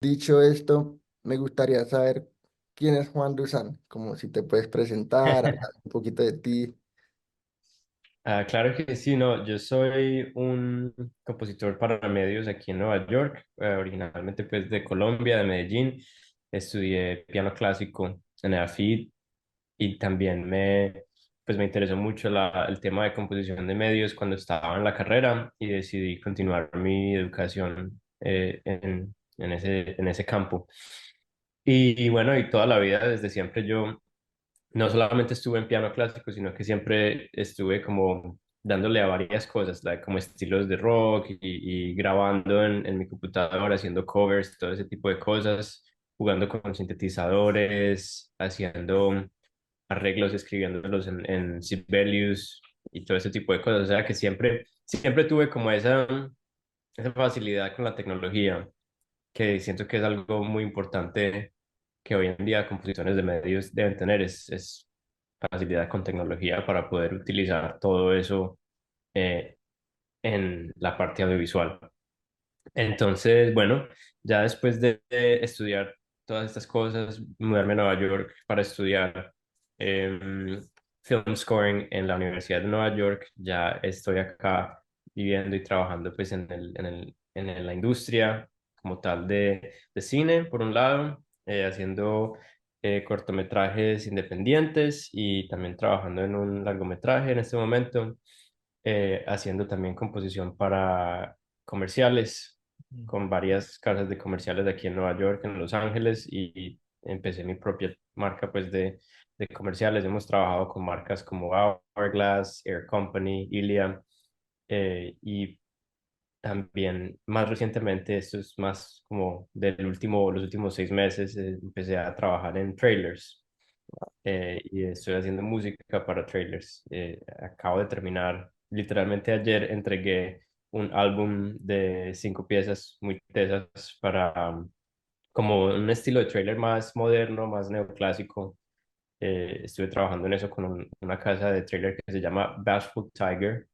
Dicho esto, me gustaría saber quién es Juan Duzán, como si te puedes presentar, hablar un poquito de ti. Claro que sí, no, yo soy un compositor para medios aquí en Nueva York, originalmente pues de Colombia, de Medellín. Estudié piano clásico en el AFIT y también pues me interesó mucho el tema de composición de medios cuando estaba en la carrera y decidí continuar mi educación en ese campo. Y bueno, y toda la vida, desde siempre yo no solamente estuve en piano clásico, sino que siempre estuve como dándole a varias cosas, como estilos de rock y grabando en mi computadora, haciendo covers, todo ese tipo de cosas, jugando con sintetizadores, haciendo arreglos, escribiéndolos en Sibelius y todo ese tipo de cosas. O sea que siempre tuve como esa facilidad con la tecnología, que siento que es algo muy importante que hoy en día composiciones de medios deben tener, es facilidad con tecnología para poder utilizar todo eso eh, en la parte audiovisual. Entonces, bueno, ya después de estudiar todas estas cosas, mudarme a Nueva York para estudiar film scoring en la Universidad de Nueva York, ya estoy acá viviendo y trabajando pues en la industria como tal de cine, por un lado, haciendo cortometrajes independientes y también trabajando en un largometraje en este momento, haciendo también composición para comerciales con varias casas de comerciales de aquí en Nueva York, en Los Ángeles, y empecé mi propia marca pues de comerciales. Hemos trabajado con marcas como Hourglass, Air Company, Ilia, y también más recientemente, esto es más como los últimos 6 meses, empecé a trabajar en trailers. Y estoy haciendo música para trailers. Acabo de terminar, literalmente ayer entregué un álbum de 5 piezas muy tesas para como un estilo de trailer más moderno, más neoclásico. Estuve trabajando en eso con una casa de trailer que se llama Bashful Tiger.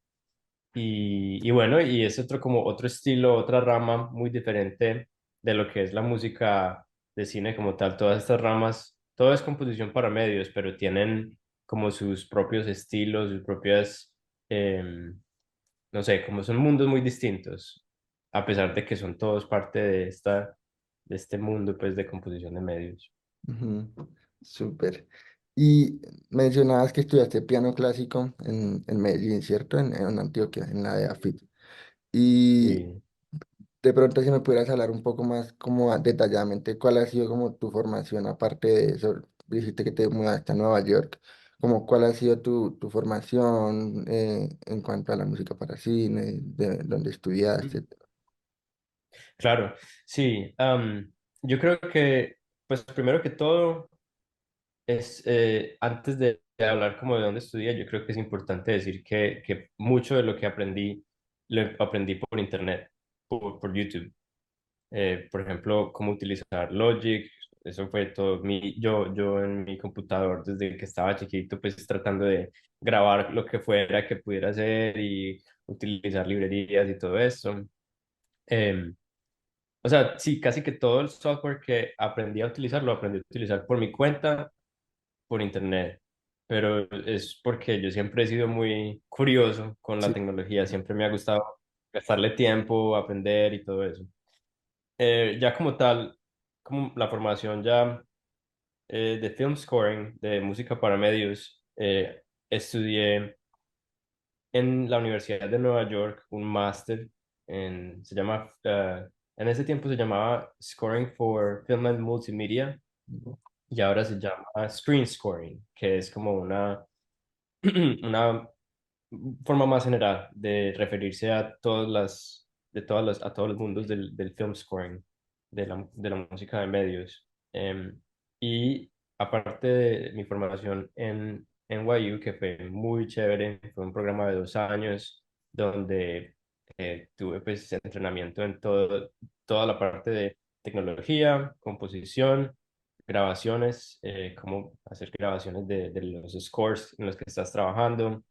Y bueno, y es como otro estilo, otra rama muy diferente de lo que es la música de cine como tal. Todas estas ramas, todo es composición para medios, pero tienen como sus propios estilos, sus propias, no sé, como son mundos muy distintos, a pesar de que son todos parte de este mundo pues de composición de medios. Ujú. Súper. Y mencionabas que estudiaste piano clásico en Medellín, ¿cierto? En Antioquia, en la de AFIT. Y Sí. de pronto si me pudieras hablar un poco más como detalladamente cuál ha sido como tu formación aparte de eso. Dijiste que te mudaste a Nueva York. Como cuál ha sido tu formación en cuanto a la música para cine, de dónde estudiaste. Claro, sí. Yo creo que, pues primero que todo, antes de hablar como de dónde estudié, yo creo que es importante decir que mucho de lo que aprendí, lo aprendí por internet, por YouTube. Por ejemplo, cómo utilizar Logic, eso fue todo yo en mi computador desde que estaba chiquito, pues tratando de grabar lo que fuera que pudiera hacer y utilizar librerías y todo eso. Em, o sea, sí, casi que todo el software que aprendí a utilizar, lo aprendí a utilizar por mi cuenta, por internet. Pero es porque yo siempre he sido muy curioso con la Sí. tecnología, siempre me ha gustado gastarle tiempo, aprender y todo eso. Ya como tal, como la formación ya de film scoring, de música para medios, estudié en la Universidad de Nueva York un máster en ese tiempo se llamaba Scoring for Film and Multimedia y ahora se llama Screen Scoring, que es como una forma más general de referirse a a todos los mundos del film scoring, de la música de medios. Y aparte de mi formación en NYU, que fue muy chévere, fue un programa de 2 años donde tuve pues entrenamiento en toda la parte de tecnología, composición, grabaciones, cómo hacer grabaciones de los scores en los que estás trabajando.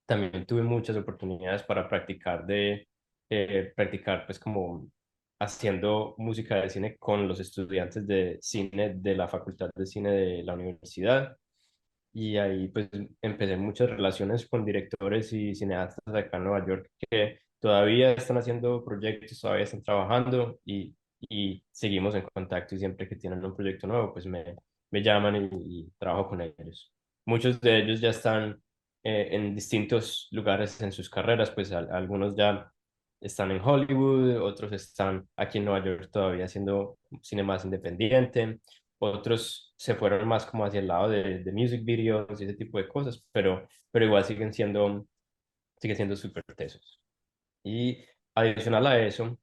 También tuve muchas oportunidades para practicar pues como haciendo música de cine con los estudiantes de cine de la Facultad de Cine de la universidad. Y ahí pues empecé muchas relaciones con directores y cineastas acá en Nueva York que todavía están haciendo proyectos, todavía están trabajando y seguimos en contacto y siempre que tienen un proyecto nuevo pues me llaman y trabajo con ellos. Muchos de ellos ya están en distintos lugares en sus carreras, pues algunos ya están en Hollywood, otros están aquí en Nueva York todavía haciendo cine más independiente, otros se fueron más como hacia el lado de music videos y ese tipo de cosas, pero igual siguen siendo súper tesos. Y adicional a eso,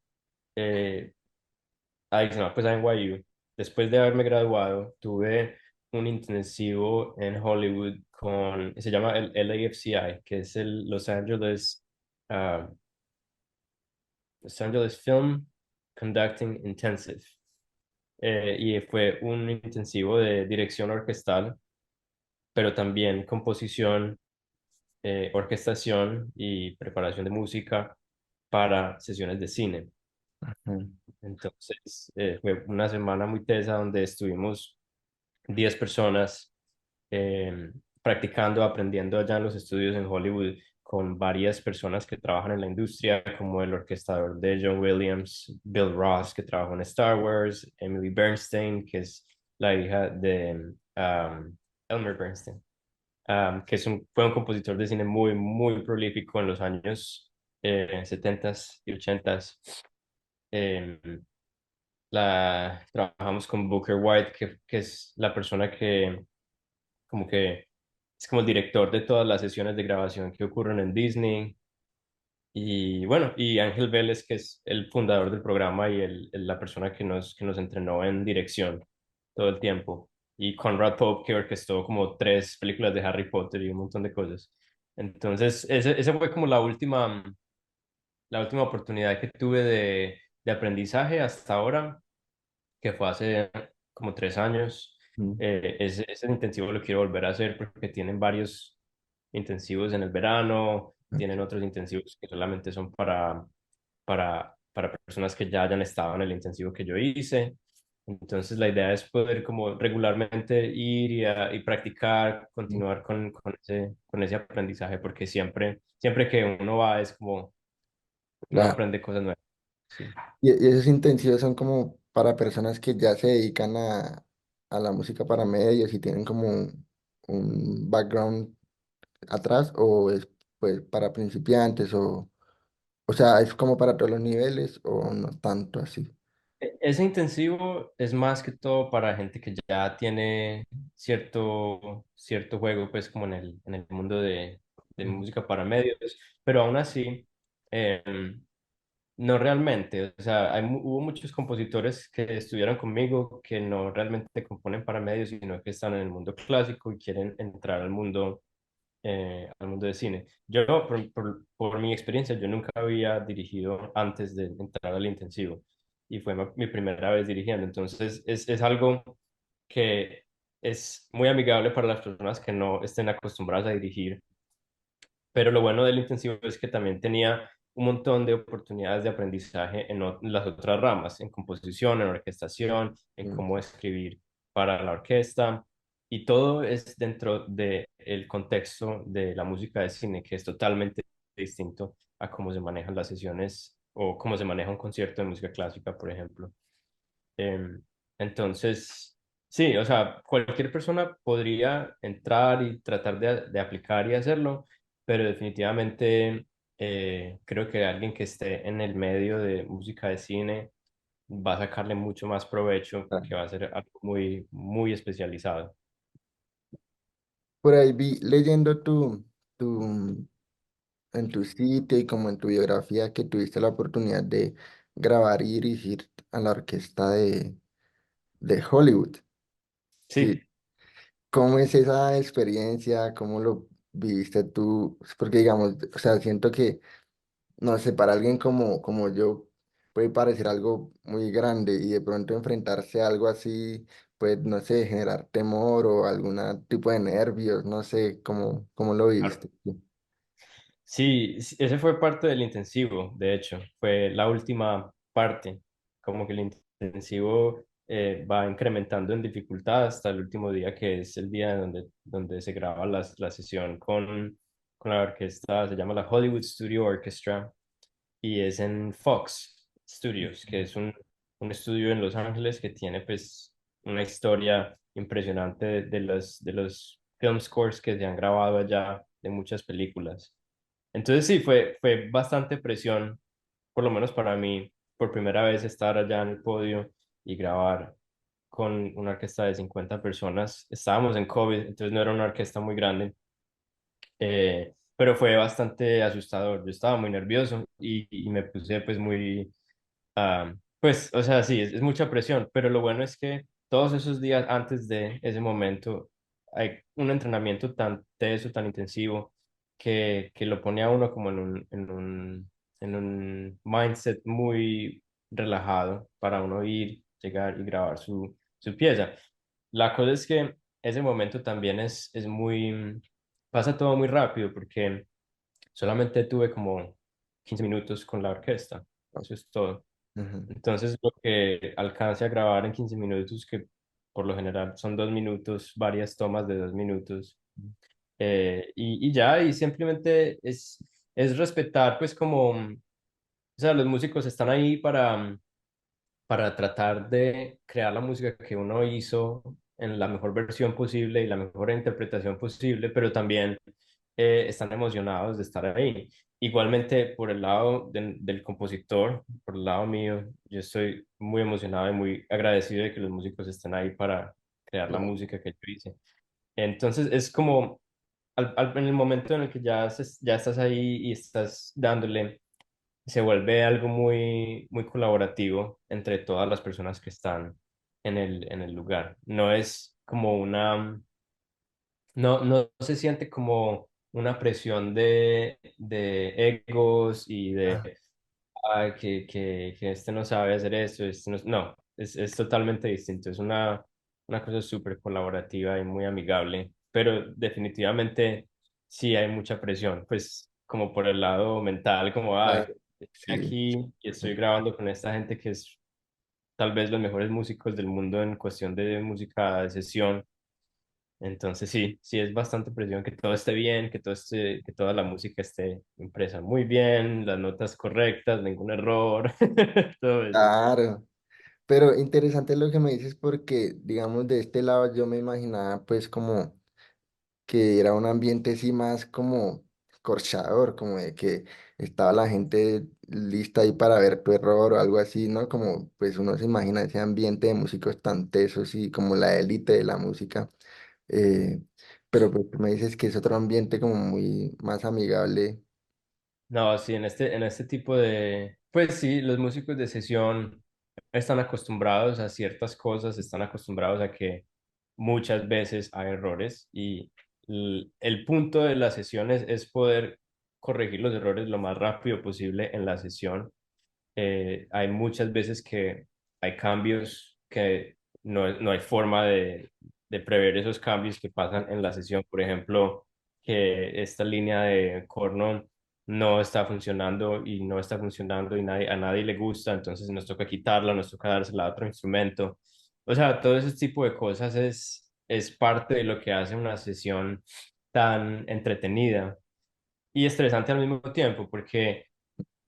eh, adicional pues a NYU, después de haberme graduado, tuve un intensivo en Hollywood se llama el LAFCI, que es el ah, Los Angeles Film Conducting Intensive. Y fue un intensivo de dirección orquestal, pero también composición, orquestación y preparación de música para sesiones de cine. Mm. Entonces, fue una semana muy tesa donde estuvimos 10 personas eh, practicando, aprendiendo allá en los estudios en Hollywood con varias personas que trabajan en la industria, como el orquestador de John Williams, Bill Ross, que trabajó en Star Wars, Emily Bernstein, que es la hija de Elmer Bernstein, que fue un compositor de cine muy prolífico en los años 70 y 80. Eh, Trabajamos con Booker White, que es la persona que como que es como el director de todas las sesiones de grabación que ocurren en Disney. Y bueno, y Ángel Vélez, que es el fundador del programa y la persona que nos entrenó en dirección todo el tiempo. Y Conrad Pope, que orquestó como 3 películas de Harry Potter y un montón de cosas. Entonces, esa fue como la última oportunidad que tuve de aprendizaje hasta ahora, que fue hace como 3 años. Mm. Ese intensivo lo quiero volver a hacer porque tienen varios intensivos en el verano, tienen otros intensivos que solamente son para personas que ya hayan estado en el intensivo que yo hice. Entonces la idea es poder como regularmente ir y practicar, Mm. continuar con ese aprendizaje, porque siempre que uno va es como uno Claro. aprende cosas nuevas. Sí. Y esos intensivos son como para personas que ya se dedican a la música para medios y tienen como un background atrás, o es pues para principiantes, o sea, es como para todos los niveles o no tanto así. Ese intensivo es más que todo para gente que ya tiene cierto juego, pues como en el mundo de Mm. música para medios, pero aún así, no realmente. O sea, hubo muchos compositores que estuvieron conmigo que no realmente componen para medios, sino que están en el mundo clásico y quieren entrar al mundo de cine. Yo, por mi experiencia, yo nunca había dirigido antes de entrar al intensivo y fue mi primera vez dirigiendo. Entonces, es algo que es muy amigable para las personas que no estén acostumbradas a dirigir, pero lo bueno del intensivo es que también tenía un montón de oportunidades de aprendizaje en las otras ramas, en composición, en orquestación, en Mm. cómo escribir para la orquesta. Y todo es dentro del contexto de la música de cine, que es totalmente distinto a cómo se manejan las sesiones o cómo se maneja un concierto de música clásica, por ejemplo. Em, entonces, sí, o sea, cualquier persona podría entrar y tratar de aplicar y hacerlo, pero definitivamente creo que alguien que esté en el medio de música de cine va a sacarle mucho más provecho Ah. porque va a ser algo muy especializado. Por ahí vi leyendo tu, en tu sitio y como en tu biografía que tuviste la oportunidad de grabar y dirigir a la orquesta de Hollywood. Sí. Sí, ¿Cómo es esa experiencia? ¿Cómo lo viviste tú? Porque digamos, o sea, siento que, no sé, para alguien como yo puede parecer algo muy grande y de pronto enfrentarse a algo así, pues, no sé, generar temor o algún tipo de nervios, no sé, ¿cómo lo claro. viviste tú? Sí, sí, ese fue parte del intensivo, de hecho, fue la última parte. como que el intensivo va incrementando en dificultad hasta el último día, que es el día donde se graba la sesión con la orquesta, se llama la Hollywood Studio Orchestra, y es en Fox Studios, que es un estudio en Los Ángeles que tiene pues una historia impresionante de los film scores que se han grabado allá de muchas películas. Entonces sí, fue bastante presión, por lo menos para mí, por primera vez estar allá en el podio y grabar con una orquesta de 50 personas. Estábamos en COVID, entonces no era una orquesta muy grande, pero fue bastante asustador. Yo estaba muy nervioso y me puse pues muy, pues, o sea, sí, es mucha presión, pero lo bueno es que todos esos días antes de ese momento hay un entrenamiento tan teso, tan intensivo, que lo pone a uno como en un mindset muy relajado para uno ir, llegar y grabar su pieza. La cosa es que ese momento también es muy, pasa todo muy rápido porque solamente tuve como 15 minutos con la orquesta, eso es todo. Ujú. Entonces, lo que alcance a grabar en 15 minutos, que por lo general son 2 minutos, varias tomas de 2 minutos, y ya, y simplemente es respetar, pues como, o sea, los músicos están ahí para tratar de crear la música que uno hizo en la mejor versión posible y la mejor interpretación posible, pero también están emocionados de estar ahí. Igualmente, por el lado del compositor, por el lado mío, yo estoy muy emocionado y muy agradecido de que los músicos estén ahí para crear la Claro. música que yo hice. Entonces, es como en el momento en el que ya estás ahí y estás dándole, se vuelve algo muy, muy colaborativo entre todas las personas que están en el lugar. No es como no se siente como una presión de egos y de Ah, que este no sabe hacer eso, este no, es totalmente distinto. Es una cosa súper colaborativa y muy amigable, pero definitivamente sí hay mucha presión, pues como por el lado mental, como, claro. estoy Sí. aquí y estoy grabando con esta gente que es tal vez los mejores músicos del mundo en cuestión de música de sesión. Entonces sí, sí es bastante presión que todo esté bien, que toda la música esté impresa muy bien, las notas correctas, ningún error, todo eso. Claro. Pero interesante lo que me dices porque, digamos, de este lado yo me imaginaba pues como que era un ambiente así más como corchador, como de que estaba la gente lista ahí para ver tu error o algo así, ¿no? Como pues uno se imagina ese ambiente de músicos tan tesos y como la élite de la música. eh, pero pues tú me dices que es otro ambiente como muy más amigable. No, sí, en este tipo pues sí, los músicos de sesión están acostumbrados a ciertas cosas, están acostumbrados a que muchas veces hay errores y el punto de las sesiones es poder corregir los errores lo más rápido posible en la sesión. Hay muchas veces que hay cambios que no hay forma de prever esos cambios que pasan en la sesión. Por ejemplo, que esta línea de corno no está funcionando y no está funcionando y a nadie le gusta, entonces nos toca quitarla, nos toca dársela a otro instrumento. O sea, todo ese tipo de cosas es parte de lo que hace una sesión tan entretenida y estresante al mismo tiempo, porque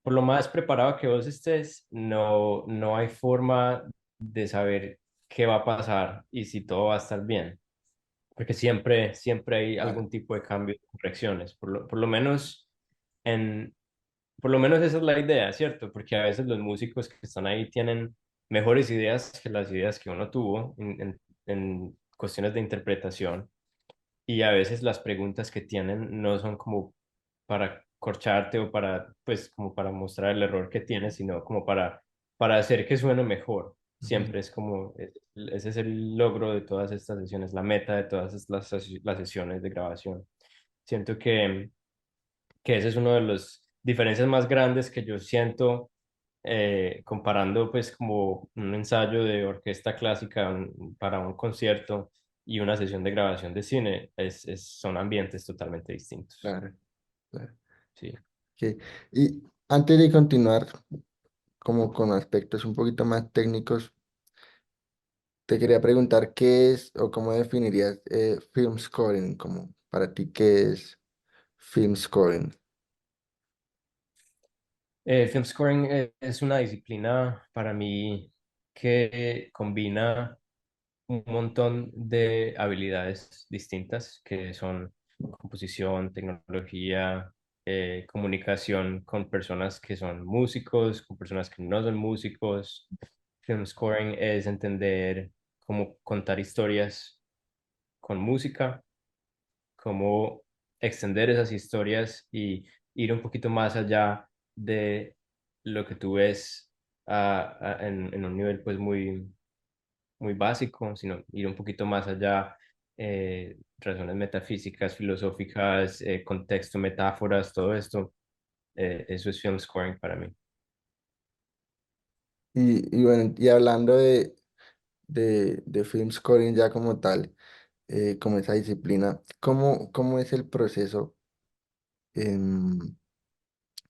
por lo más preparado que vos estés, no hay forma de saber qué va a pasar y si todo va a estar bien, porque siempre hay Claro. algún tipo de cambio, correcciones, en, por lo menos esa es la idea, ¿cierto? Porque a veces los músicos que están ahí tienen mejores ideas que las ideas que uno tuvo en cuestiones de interpretación y a veces las preguntas que tienen no son como para corcharte o para, pues, como para mostrar el error que tienes, sino como para hacer que suene mejor. Ujú. Siempre es como, ese es el logro de todas estas sesiones, la meta de todas las sesiones de grabación. Siento que ese es uno de los diferencias más grandes que yo siento comparando pues como un ensayo de orquesta clásica para un concierto y una sesión de grabación de cine, son ambientes totalmente distintos. Claro, claro. Sí. Ok. Y antes de continuar como con aspectos un poquito más técnicos, te quería preguntar qué es o cómo definirías film scoring, como para ti qué es film scoring. Film scoring es una disciplina para mí que combina un montón de habilidades distintas que son composición, tecnología, comunicación con personas que son músicos, con personas que no son músicos. Film scoring es entender cómo contar historias con música, cómo extender esas historias y ir un poquito más allá de lo que tú ves en un nivel pues muy básico, sino ir un poquito más allá, razones metafísicas, filosóficas, contexto, metáforas, todo esto, eso es film scoring para mí. Y bueno, y hablando de film scoring ya como tal, como esa disciplina, ¿cómo es el proceso em,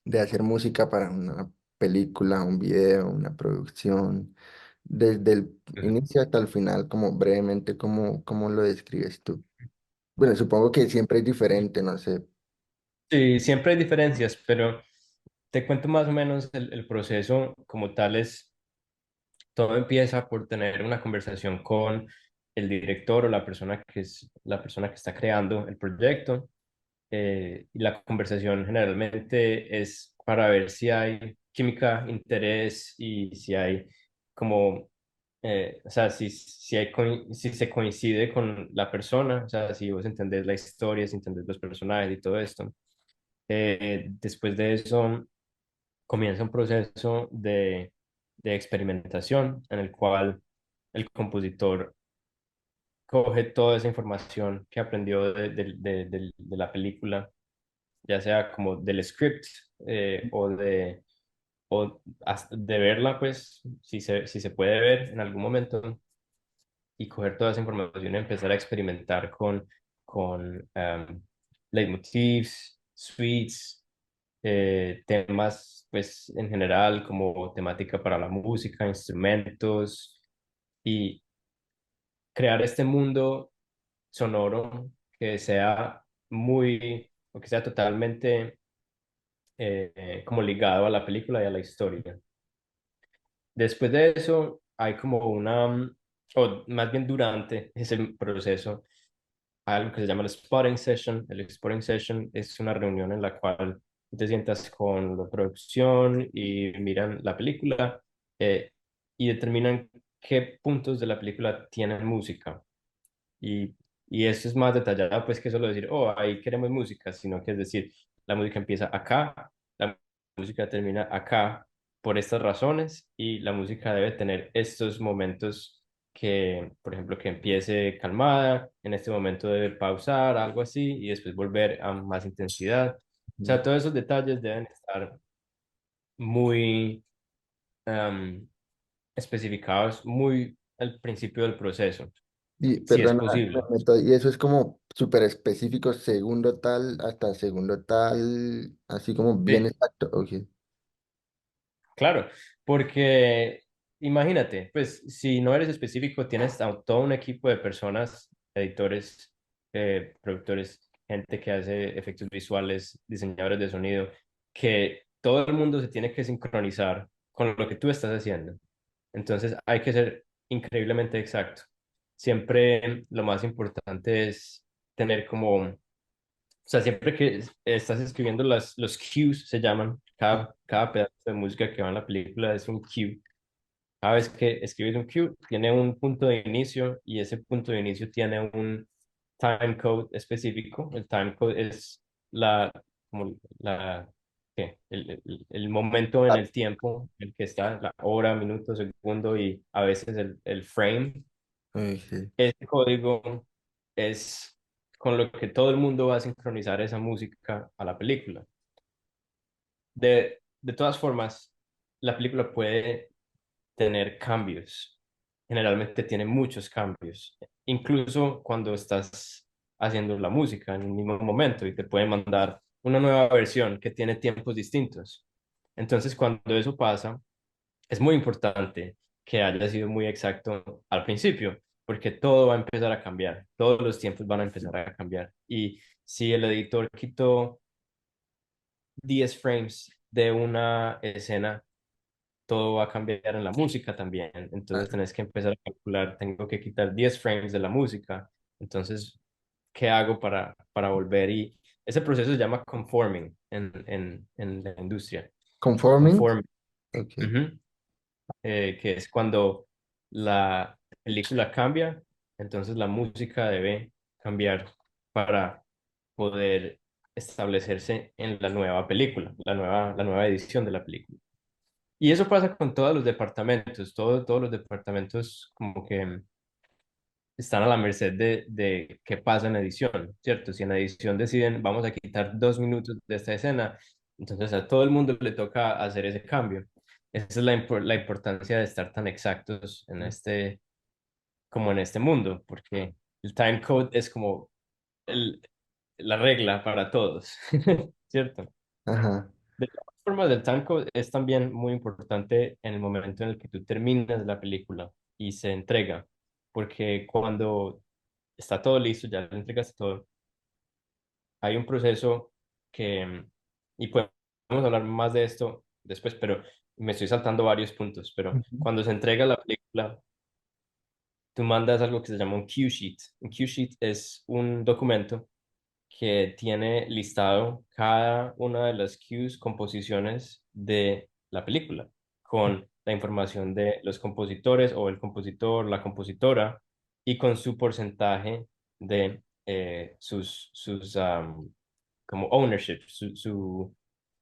de hacer música para una película, un video, una producción? Desde el Ujú. inicio hasta el final, como brevemente, ¿cómo lo describes tú? Bueno, supongo que siempre es diferente, no sé. Sí, siempre hay diferencias, pero te cuento más o menos el proceso como tal es, todo empieza por tener una conversación con el director o la persona que es la persona que está creando el proyecto. Y la conversación generalmente es para ver si hay química, interés y si hay como, o sea, si se coincide con la persona, o sea, si vos entendés la historia, si entendés los personajes y todo esto. Después de eso comienza un proceso de experimentación en el cual el compositor coge toda esa información que aprendió de la película, ya sea como del script, o de verla, pues, si se puede ver en algún momento, y coger toda esa información y empezar a experimentar con leitmotivs, suites, temas, pues, en general, como temática para la música, instrumentos, y crear este mundo sonoro que sea o que sea totalmente como ligado a la película y a la historia. Después de eso, hay como o más bien durante ese proceso, hay algo que se llama el spotting session. El spotting session es una reunión en la cual te sientas con la producción y miran la película, eh, y determinan qué puntos de la película tienen música. Y, y esto es más detallado, pues, que solo decir, oh, ahí queremos música, sino que es decir, la música empieza acá, la música termina acá por estas razones y la música debe tener estos momentos que, por ejemplo, que empiece calmada, en este momento debe pausar, algo así, y después volver a más intensidad. O sea, todos esos detalles deben estar muy especificados muy al principio del proceso, Y si es perdona, me posible. meto, y eso es como súper específico, segundo tal hasta segundo tal, así como bien Sí. exacto. Ok. Claro, porque imagínate, pues si no eres específico, tienes a todo un equipo de personas, editores, productores, gente que hace efectos visuales, diseñadores de sonido, que todo el mundo se tiene que sincronizar con lo que tú estás haciendo. Entonces hay que ser increíblemente exacto. Siempre lo más importante es tener como, o sea, siempre que estás escribiendo los cues, se llaman, cada pedazo de música que va en la película es un cue. Cada vez que escribes un cue, tiene un punto de inicio y ese punto de inicio tiene un time code específico. El time code es la, como la, ¿qué? El momento en Ah, el tiempo en el que está, la hora, minuto, segundo y a veces el frame. ok. Ese código es con lo que todo el mundo va a sincronizar esa música a la película. De todas formas, la película puede tener cambios. Generalmente tiene muchos cambios, incluso cuando estás haciendo la música en el mismo momento y te pueden mandar una nueva versión que tiene tiempos distintos. Entonces, cuando eso pasa, es muy importante que haya sido muy exacto al principio, porque todo va a empezar a cambiar, todos los tiempos van a empezar a cambiar. Y si el editor quitó 10 frames de una escena, todo va a cambiar en la música también. Entonces Claro. tenés que empezar a calcular, tengo que quitar 10 frames de la música. Entonces, ¿qué hago para volver? Y ese proceso se llama conforming en la industria. Conforming. Conforming. Ok. Ujú. Que es cuando la película cambia, entonces la música debe cambiar para poder establecerse en la nueva película, la nueva edición de la película. Y eso pasa con todos los departamentos, todos los departamentos como que están a la merced de qué pasa en edición, ¿cierto? Si en edición deciden, vamos a quitar 2 minutos de esta escena, entonces a todo el mundo le toca hacer ese cambio. Esa es la importancia de estar tan exactos en como en este mundo, porque el time code es como el, la regla para todos, ¿cierto? Ajá. De todas formas, el time code es también muy importante en el momento en el que tú terminas la película y se entrega, porque cuando está todo listo, ya le entregaste todo, hay un proceso que, y podemos hablar más de esto después, pero me estoy saltando varios puntos, pero Ujú. cuando se entrega la película, tú mandas algo que se llama un cue sheet. Un cue sheet es un documento que tiene listado cada una de las cues, composiciones de la película, con la información de los compositores o el compositor, la compositora, y con su porcentaje de como ownership,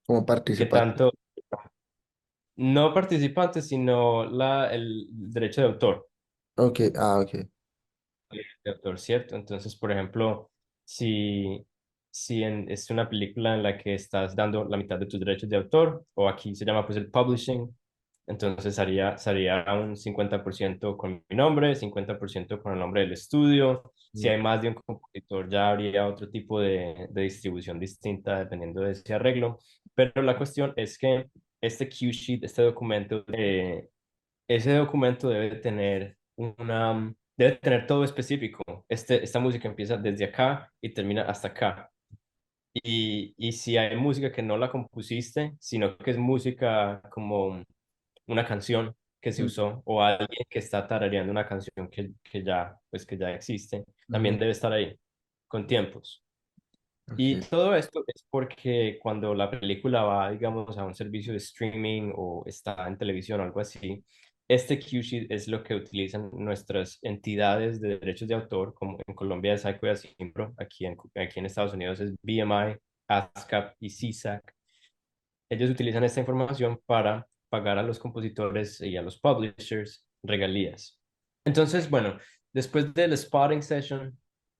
Como qué participante. tanto, no participantes, sino el derecho de autor. Ok, ah, ok. De autor, ¿cierto? Entonces, por ejemplo, si, es una película en la que estás dando la mitad de tus derechos de autor, o aquí se llama pues el publishing, entonces sería un 50% con mi nombre, 50% con el nombre del estudio. Si Mm. hay más de un compositor, ya habría otro tipo de distribución distinta dependiendo de ese arreglo. Pero la cuestión es que este cue sheet, este documento, ese documento debe tener todo específico. Esta música empieza desde acá y termina hasta acá. Y si hay música que no la compusiste, sino que es música como una canción que se Mm. usó o alguien que está tarareando una canción que ya existe, también Ujú. debe estar ahí con tiempos. Y Ok. todo esto es porque cuando la película va, digamos, a un servicio de streaming o está en televisión o algo así, este cue sheet es lo que utilizan nuestras entidades de derechos de autor, como en Colombia es SACO y ASIMPRO, aquí en Estados Unidos es BMI, ASCAP y CSAC. Ellos utilizan esta información para pagar a los compositores y a los publishers regalías. Entonces, bueno, después del spotting session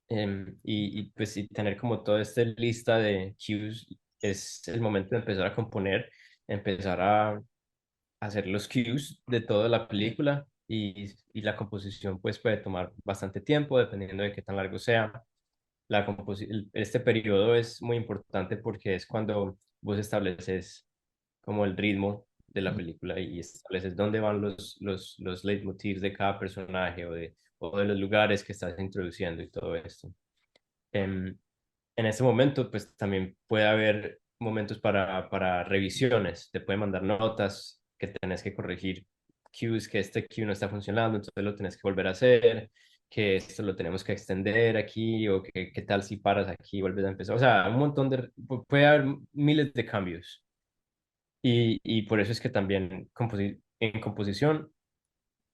pues y tener como toda esta lista de cues, es el momento de empezar a componer, empezar a hacer los cues de toda la película y la composición pues puede tomar bastante tiempo dependiendo de qué tan largo sea. Este periodo es muy importante porque es cuando vos estableces como el ritmo de la película y estableces dónde van los leitmotivs de cada personaje o de los lugares que estás introduciendo y todo esto. Em, en ese momento, pues también puede haber momentos para revisiones. Te pueden mandar notas que tenés que corregir, cues, que este cue no está funcionando, entonces lo tenés que volver a hacer, que esto lo tenemos que extender aquí, o que qué tal si paras aquí y vuelves a empezar. O sea, un montón puede haber miles de cambios. Y por eso es que también en composición,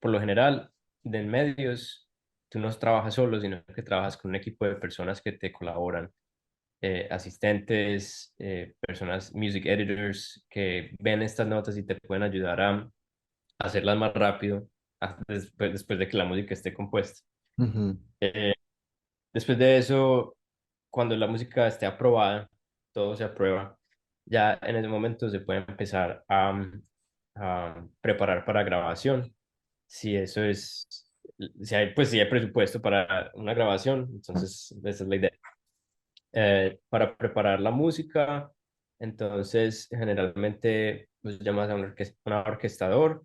por lo general, de medios, tú no trabajas solo, sino que trabajas con un equipo de personas que te colaboran, asistentes, personas, music editors, que ven estas notas y te pueden ayudar a hacerlas más rápido después de que la música esté compuesta. Ujú. Eh, Después de eso, cuando la música esté aprobada, todo se aprueba, ya en ese momento se puede empezar a preparar para grabación. Si eso es, si hay presupuesto para una grabación, entonces esa es la idea. Para preparar la música, entonces generalmente pues llamas a un orquestador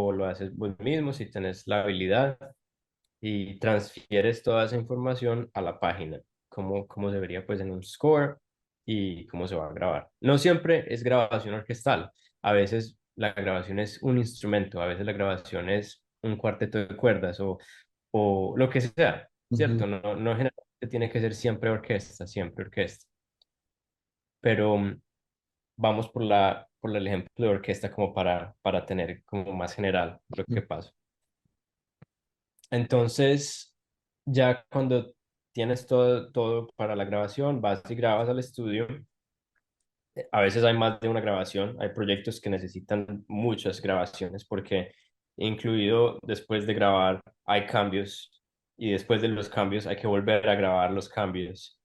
o lo haces vos mismo si tenés la habilidad y transfieres toda esa información a la página, como se vería pues en un score y cómo se va a grabar. No siempre es grabación orquestal, a veces la grabación es un instrumento, a veces la grabación es un cuarteto de cuerdas o lo que sea, ¿cierto? Ujú, No generalmente tiene que ser siempre orquesta, pero vamos por el ejemplo de orquesta como para tener como más general lo que ujú, pasa. Entonces, ya cuando tienes todo para la grabación, vas y grabas al estudio. A veces hay más de una grabación, hay proyectos que necesitan muchas grabaciones porque incluido después de grabar hay cambios y después de los cambios hay que volver a grabar los cambios.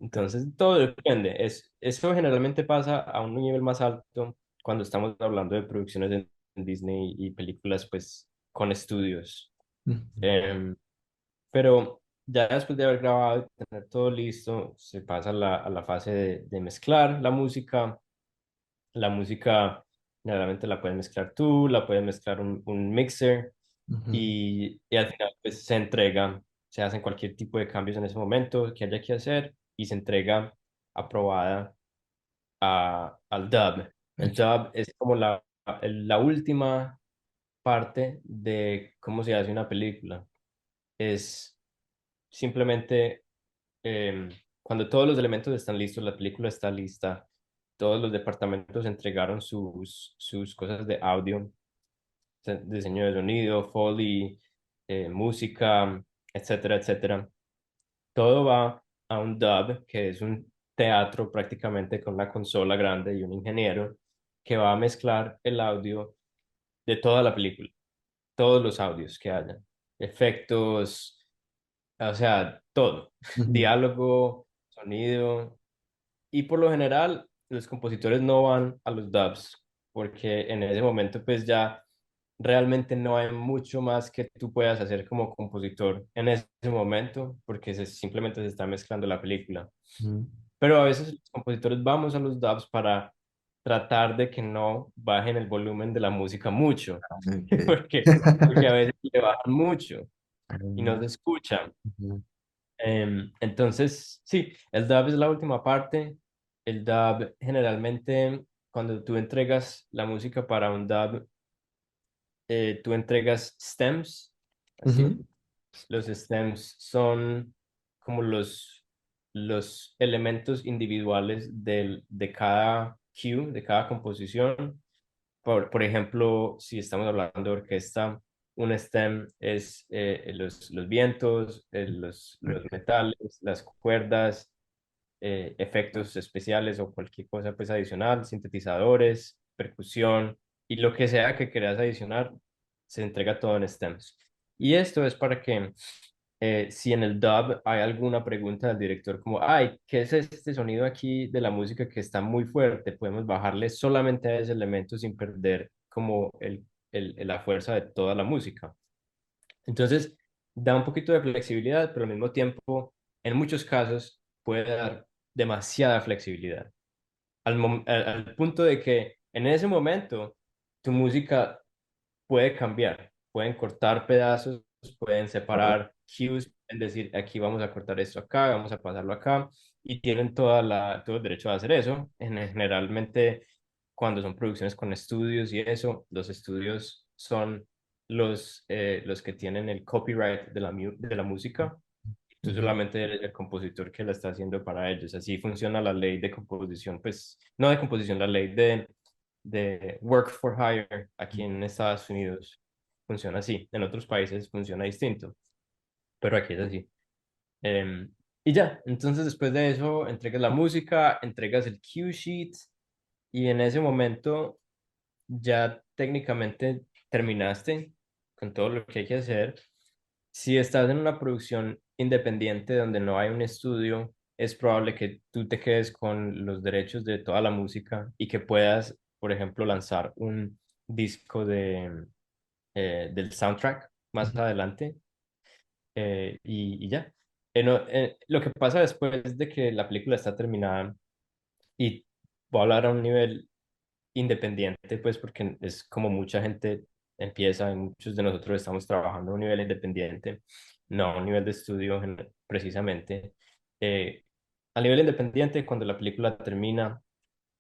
Entonces, todo depende. Eso generalmente pasa a un nivel más alto cuando estamos hablando de producciones en Disney y películas pues con estudios. ujú, Em, pero ya después de haber grabado y tener todo listo, se pasa a la fase de mezclar la música. La música generalmente la puedes mezclar tú, la puedes mezclar un mixer ujú, y al final pues se entrega, se hacen cualquier tipo de cambios en ese momento que haya que hacer y se entrega aprobada al dub. El ok, dub es como la última parte de cómo se hace una película. Es simplemente cuando todos los elementos están listos, la película está lista, todos los departamentos entregaron sus cosas de audio, diseño de sonido, Foley, música, etcétera, etcétera. Todo va a un dub, que es un teatro prácticamente con una consola grande y un ingeniero que va a mezclar el audio de toda la película, todos los audios que hayan, efectos, o sea, todo, ujú, diálogo, sonido, y por lo general los compositores no van a los dubs, porque en ese momento pues ya realmente no hay mucho más que tú puedas hacer como compositor en ese momento, porque simplemente se está mezclando la película. ujú. Pero a veces los compositores vamos a los dubs para tratar de que no bajen el volumen de la música mucho, Ok. porque a veces le bajan mucho y no se escucha. Ujú, Entonces, sí, el dub es la última parte. El dub generalmente, cuando tú entregas la música para un dub, tú entregas stems, así. ujú, Los stems son como los elementos individuales de cada cue, de cada composición. Por ejemplo, si estamos hablando de orquesta, un stem es los vientos, los metales, las cuerdas, efectos especiales o cualquier cosa pues adicional, sintetizadores, percusión y lo que sea que quieras adicionar, se entrega todo en stems. Y esto es para que si en el dub hay alguna pregunta del director como, ay, ¿qué es este sonido aquí de la música que está muy fuerte? Podemos bajarle solamente a ese elemento sin perder como la fuerza de toda la música. Entonces, da un poquito de flexibilidad, pero al mismo tiempo, en muchos casos, puede dar demasiada flexibilidad. Al punto de que en ese momento tu música puede cambiar, pueden cortar pedazos, pueden separar cues, pueden decir aquí vamos a cortar esto acá, vamos a pasarlo acá, y tienen todo el derecho de hacer eso. Generalmente, cuando son producciones con estudios y eso, los estudios son los que tienen el copyright de la música. Tú ujú, solamente eres el compositor que la está haciendo para ellos. Así funciona la ley de composición, pues no de composición, la ley de work for hire aquí en Estados Unidos funciona así. En otros países funciona distinto, pero aquí es así. Em, y ya, entonces después de eso entregas la música, entregas el cue sheet y en ese momento ya técnicamente terminaste con todo lo que hay que hacer. Si estás en una producción independiente donde no hay un estudio, es probable que tú te quedes con los derechos de toda la música y que puedas, por ejemplo, lanzar un disco del soundtrack más ujú, adelante y ya. Lo que pasa después de que la película está terminada y voy a hablar a un nivel independiente, pues porque es como mucha gente empieza, y muchos de nosotros estamos trabajando a un nivel independiente, no a un nivel de estudio precisamente. Eh, a nivel independiente, cuando la película termina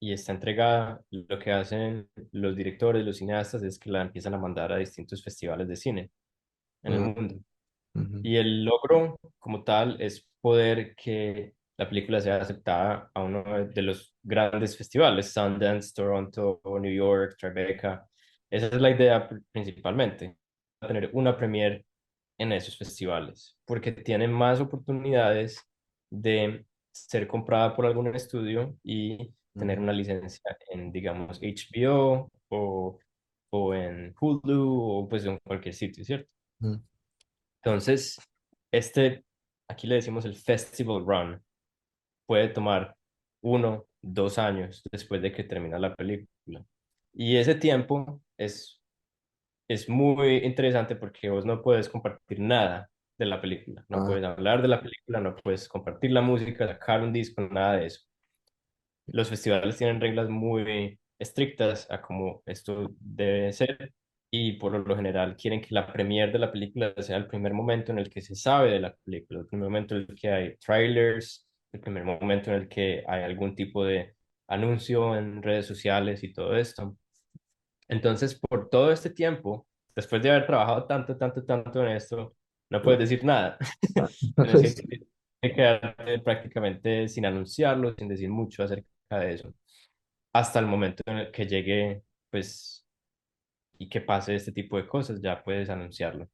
y está entregada, lo que hacen los directores, los cineastas, es que la empiezan a mandar a distintos festivales de cine en el Mm, mundo. ujú, Y el logro como tal es poder que la película sea aceptada a uno de los grandes festivales, Sundance, Toronto, New York, Tribeca. Esa es la idea principalmente, tener una premiere en esos festivales, porque tienen más oportunidades de ser comprada por algún estudio y tener ujú, una licencia en, digamos, HBO o en Hulu o pues en cualquier sitio, ¿cierto? ujú. Entonces, este, aquí le decimos el Festival Run, puede tomar 1, 2 años después de que termina la película. Y ese tiempo es muy interesante porque vos no puedes compartir nada de la película, no Ah, puedes hablar de la película, no puedes compartir la música, sacar un disco, nada de eso. Los festivales tienen reglas muy estrictas a cómo esto debe ser y por lo general quieren que la premiere de la película sea el primer momento en el que se sabe de la película, el primer momento en el que hay trailers, el primer momento en el que hay algún tipo de anuncio en redes sociales y todo esto. Entonces, por todo este tiempo, después de haber trabajado tanto, tanto, tanto en esto, no puedes decir nada. ah, Tienes pues, que quedarte prácticamente sin anunciarlo, sin decir mucho acerca de eso, hasta el momento en el que llegue, pues, y que pase este tipo de cosas, ya puedes anunciarlo.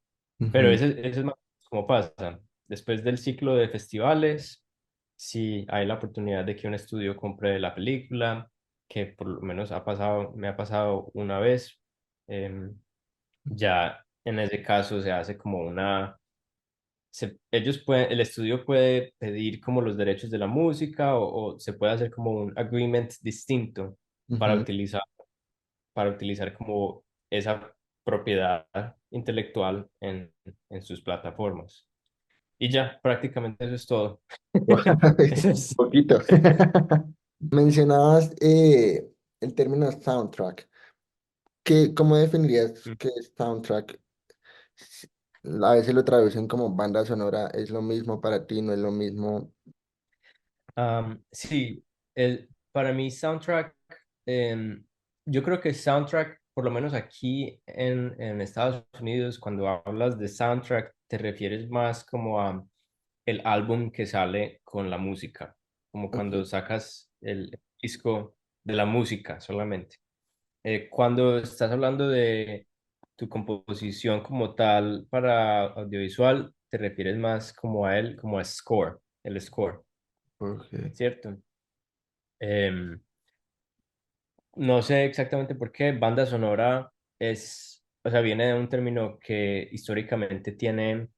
Pero ujú, ese es más como pasa. Después del ciclo de festivales, si hay la oportunidad de que un estudio compre la película, que por lo menos me ha pasado una vez, em, ya en ese caso se hace como ellos pueden, el estudio puede pedir como los derechos de la música o se puede hacer como un agreement distinto para ujú. utilizar, para utilizar como esa propiedad intelectual en sus plataformas. Y ya, prácticamente eso es todo. Eso Un es. poquito. Mencionabas el término soundtrack. ¿Cómo definirías que es soundtrack? S- A veces lo traducen como banda sonora. ¿Es lo mismo para ti? ¿No es lo mismo? Sí, para mí soundtrack, yo creo que soundtrack, por lo menos aquí en Estados Unidos, cuando hablas de soundtrack, te refieres más como a el álbum que sale con la música, como Ok. cuando sacas el disco de la música solamente. Cuando estás hablando de tu composición como tal para audiovisual, te refieres más como a él, como a score, el score, Ok. ¿cierto? Em, no sé exactamente por qué. Banda sonora o sea, viene de un término que históricamente tiene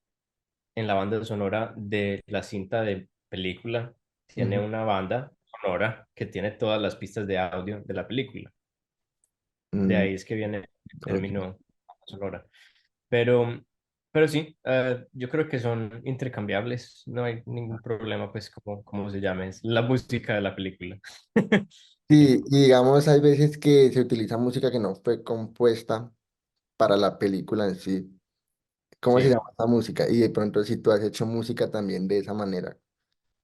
en la banda sonora de la cinta de película, tiene Ujú, una banda sonora que tiene todas las pistas de audio de la película. De mm, ahí es que viene el ok. término banda sonora. Pero, pero sí, yo creo que son intercambiables, no hay ningún problema, pues, como se llame, es la música de la película. Sí, Sí, y digamos, hay veces que se utiliza música que no fue compuesta para la película en sí. ¿Cómo se sí. llama esta música? Y de pronto si tú has hecho música también de esa manera.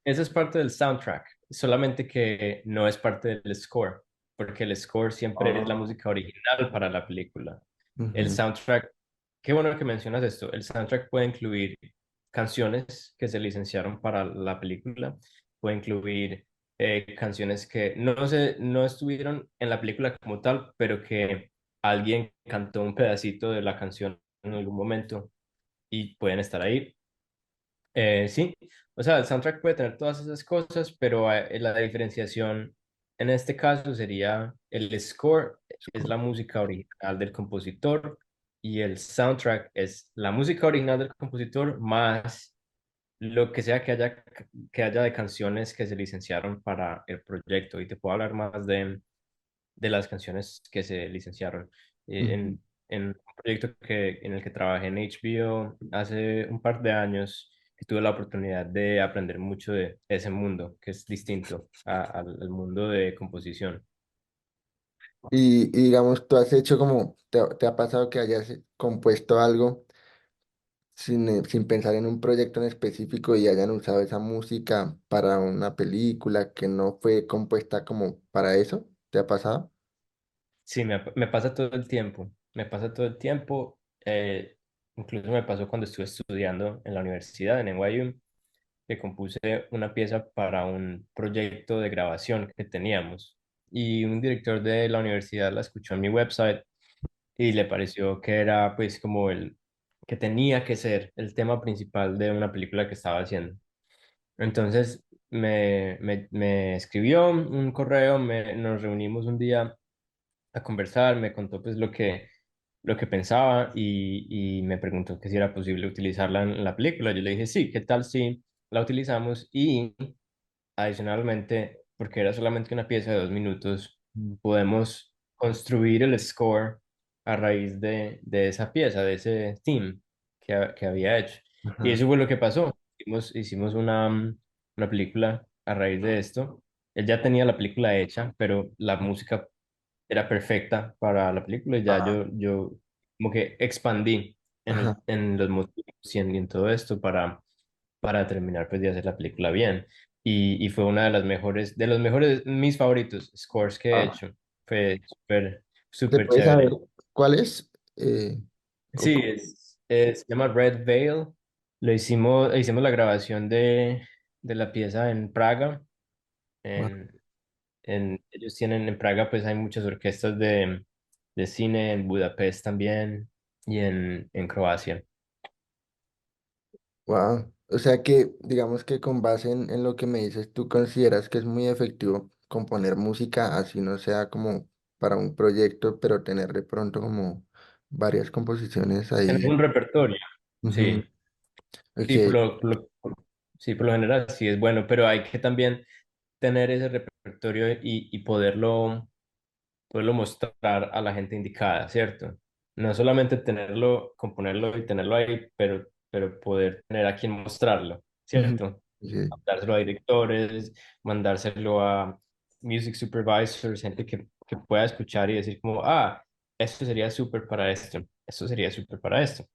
Esa es parte del soundtrack, solamente que no es parte del score, porque el score siempre es la Ah, música original para la película. El ujú, soundtrack, qué bueno que mencionas esto, el soundtrack puede incluir canciones que se licenciaron para la película, puede incluir canciones que no estuvieron en la película como tal, pero que alguien cantó un pedacito de la canción en algún momento y pueden estar ahí. Sí, o sea, el soundtrack puede tener todas esas cosas, pero la diferenciación en este caso sería el score es la música original del compositor y el soundtrack es la música original del compositor más lo que sea que haya de canciones que se licenciaron para el proyecto. Y te puedo hablar más de las canciones que se licenciaron. ujú. En un proyecto en el que trabajé en HBO hace un par de años, que tuve la oportunidad de aprender mucho de ese mundo, que es distinto al mundo de composición. Y digamos, tú has hecho como, te ha pasado que hayas compuesto algo sin pensar en un proyecto en específico y hayan usado esa música para una película que no fue compuesta como para eso? ¿Te ha pasado? Sí, me pasa todo el tiempo, me pasa todo el tiempo. Incluso me pasó cuando estuve estudiando en la universidad, en NYU, que compuse una pieza para un proyecto de grabación que teníamos. Y un director de la universidad la escuchó en mi website y le pareció que era pues como que tenía que ser el tema principal de una película que estaba haciendo. Entonces me escribió un correo, nos reunimos un día a conversar, me contó pues lo que pensaba y me preguntó que si era posible utilizarla en la película. Yo le dije, sí, ¿qué tal si la utilizamos? Y adicionalmente, porque era solamente una pieza de 2 minutos, podemos construir el score a raíz de esa pieza, de ese theme que había hecho. Y Ajá. eso fue lo que pasó. Hicimos una película a raíz de esto. Él ya tenía la película hecha, pero la música era perfecta para la película y ya Ah, yo como que expandí ajá. en los motivos y en todo esto para terminar pues de hacer la película bien. Y fue una de los mejores, mis favoritos scores que he Ah. hecho. Fue súper, ¿Se súper puede saber chévere. cuál es? Sí, se llama Red Veil. Hicimos la grabación de la pieza en Praga. En, ellos tienen en Praga, pues hay muchas orquestas de cine, en Budapest también y en Croacia. Wow. O sea que, digamos que con base en lo que me dices, tú consideras que es muy efectivo componer música, así no sea como para un proyecto, pero tener de pronto como varias composiciones Tener ahí. un repertorio, Ujú. sí. Ok. Sí, sí, por lo general sí es bueno, pero hay que también tener ese repertorio y poderlo mostrar a la gente indicada, ¿cierto? No solamente tenerlo, componerlo y tenerlo ahí, pero poder tener a quien mostrarlo, Ujú. ¿cierto? Ok. Mandárselo a directores, mandárselo a music supervisors, gente que pueda escuchar y decir como, ah, esto sería súper para esto, esto sería súper para esto.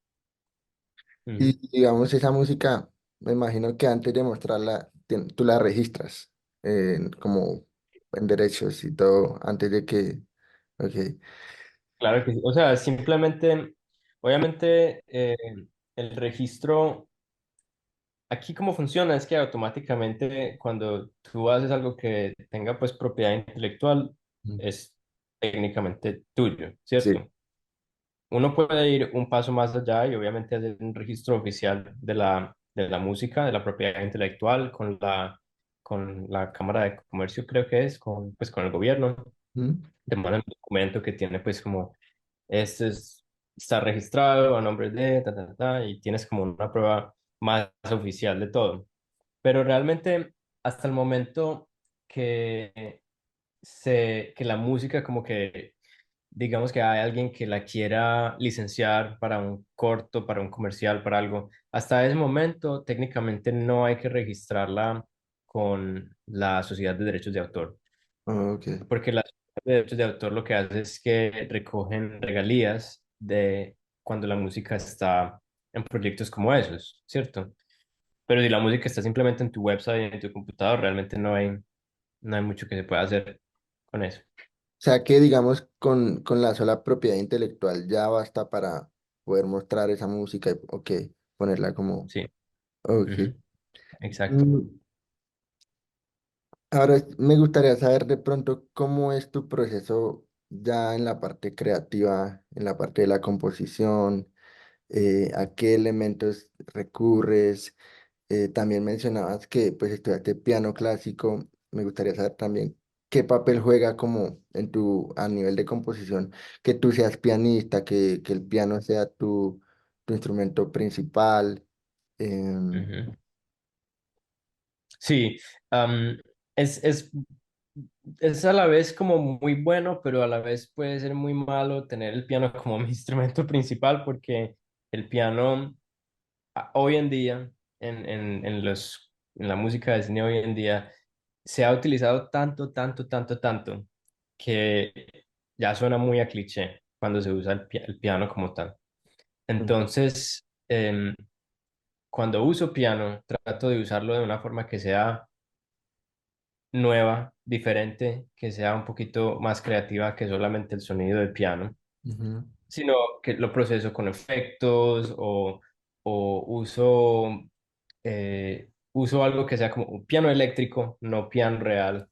Ujú. Y digamos, esa música, me imagino que antes de mostrarla, tú la registras como en derechos y todo, antes de que... Ok. Claro que sí. O sea, simplemente, obviamente, el registro, aquí cómo funciona es que automáticamente cuando tú haces algo que tenga pues propiedad intelectual, Ujú. es técnicamente tuyo, Sí. ¿cierto? Uno puede ir un paso más allá y obviamente hacer un registro oficial de la música, de la propiedad intelectual, con la Cámara de Comercio, creo que es, pues, con el gobierno. Ujú. Te mandan un documento que tiene pues como este está registrado a nombre de y tienes como una prueba más oficial de todo. Pero realmente hasta el momento que que la música como que digamos que hay alguien que la quiera licenciar para un corto, para un comercial, para algo, hasta ese momento técnicamente no hay que registrarla con la Sociedad de Derechos de Autor, Ok. porque la Sociedad de Derechos de Autor lo que hace es que recogen regalías de cuando la música está en proyectos como esos, ¿cierto? Pero si la música está simplemente en tu website, en tu computador, realmente no hay mucho que se pueda hacer con eso. O sea que, digamos, con la sola propiedad intelectual ya basta para poder mostrar esa música y, ok, ponerla como, Sí, ok. ujú, exacto. Mm, Ahora me gustaría saber de pronto cómo es tu proceso ya en la parte creativa, en la parte de la composición, a qué elementos recurres. También mencionabas que pues estudiaste piano clásico. Me gustaría saber también qué papel juega como en a nivel de composición, que tú seas pianista, que el piano sea tu instrumento principal. em, Ujú. Sí, am, es, es, es a la vez como muy bueno, pero a la vez puede ser muy malo tener el piano como mi instrumento principal porque el piano hoy en día, en la música de cine hoy en día, se ha utilizado tanto, tanto, tanto, tanto, que ya suena muy a cliché cuando se usa el piano como tal. Mm, Entonces, cuando uso piano, trato de usarlo de una forma que sea nueva, diferente, que sea un poquito más creativa que solamente el sonido del piano, ujú, sino que lo proceso con efectos o uso algo que sea como un piano eléctrico, no piano real,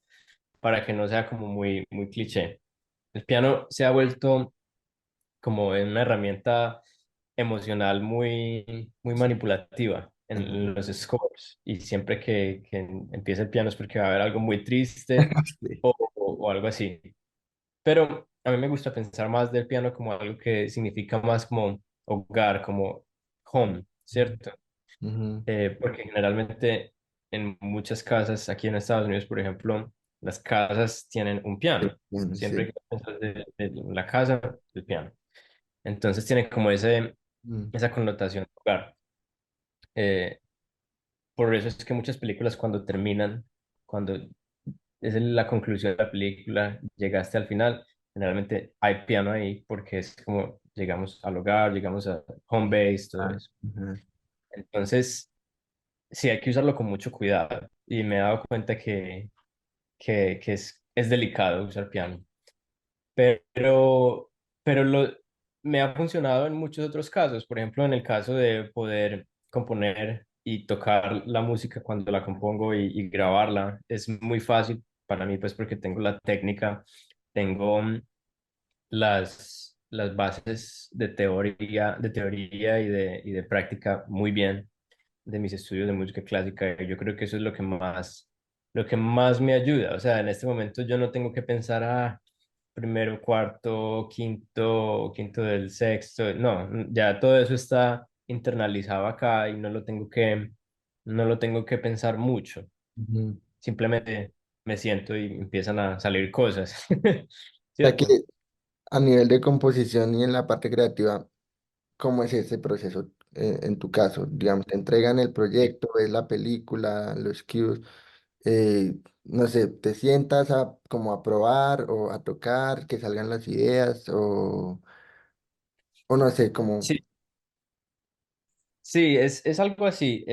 para que no sea como muy cliché. El piano se ha vuelto como una herramienta emocional muy manipulativa ajá. en los scores. Y siempre que empieza el piano es porque va a haber algo muy triste Sí. o algo así. Pero a mí me gusta pensar más del piano como algo que significa más como hogar, como home, ¿cierto? Ujú, Porque generalmente en muchas casas, aquí en Estados Unidos, por ejemplo, las casas tienen un piano. bueno, Siempre sí. que piensas de la casa, el piano. Entonces tiene como Mm, esa connotación de hogar. Eh, por eso es que muchas películas cuando terminan, cuando es la conclusión de la película, llegaste al final, generalmente hay piano ahí porque es como llegamos al hogar, llegamos a home base, todo ah, eso. ujú, Entonces, sí, hay que usarlo con mucho cuidado y me he dado cuenta que es delicado usar piano. Pero, pero me ha funcionado en muchos otros casos. Por ejemplo, en el caso de poder componer y tocar la música cuando la compongo y grabarla, es muy fácil para mí, pues porque tengo la técnica, tengo las bases de teoría y de práctica muy bien de mis estudios de música clásica. Y yo creo que eso es lo que más me ayuda. O sea, en este momento yo no tengo que pensar primero, cuarto, quinto del sexto. No, ya todo eso está internalizado acá y no lo tengo que pensar mucho. ujú. Simplemente me siento y empiezan a salir cosas. O sea que ¿Cierto? a nivel de composición y en la parte creativa, ¿cómo es ese proceso en tu caso? Digamos, te entregan el proyecto, ves la película, los cues, no sé, te sientas a como a probar o a tocar, que salgan las ideas o no sé, como, Sí, sí, es algo así.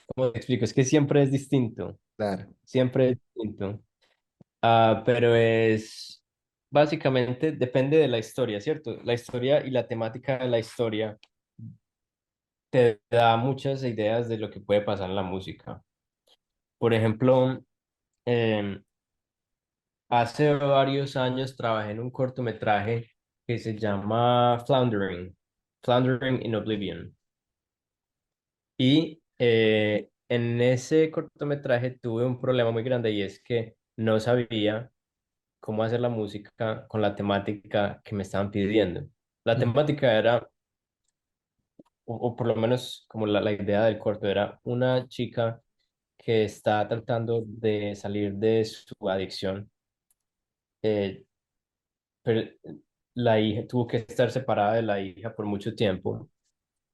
¿Cómo te explico? Es que siempre es distinto. claro. Siempre es distinto. Pero básicamente depende de la historia, ¿cierto? La historia y la temática de la historia te da muchas ideas de lo que puede pasar en la música. Por ejemplo, eh, hace varios años trabajé en un cortometraje que se llama Floundering in Oblivion. Y en ese cortometraje tuve un problema muy grande y es que no sabía cómo hacer la música con la temática que me estaban pidiendo. La Mm, temática era, o por lo menos como la idea del corto, era una chica que está tratando de salir de su adicción, eh, pero la hija tuvo que estar separada de la hija por mucho tiempo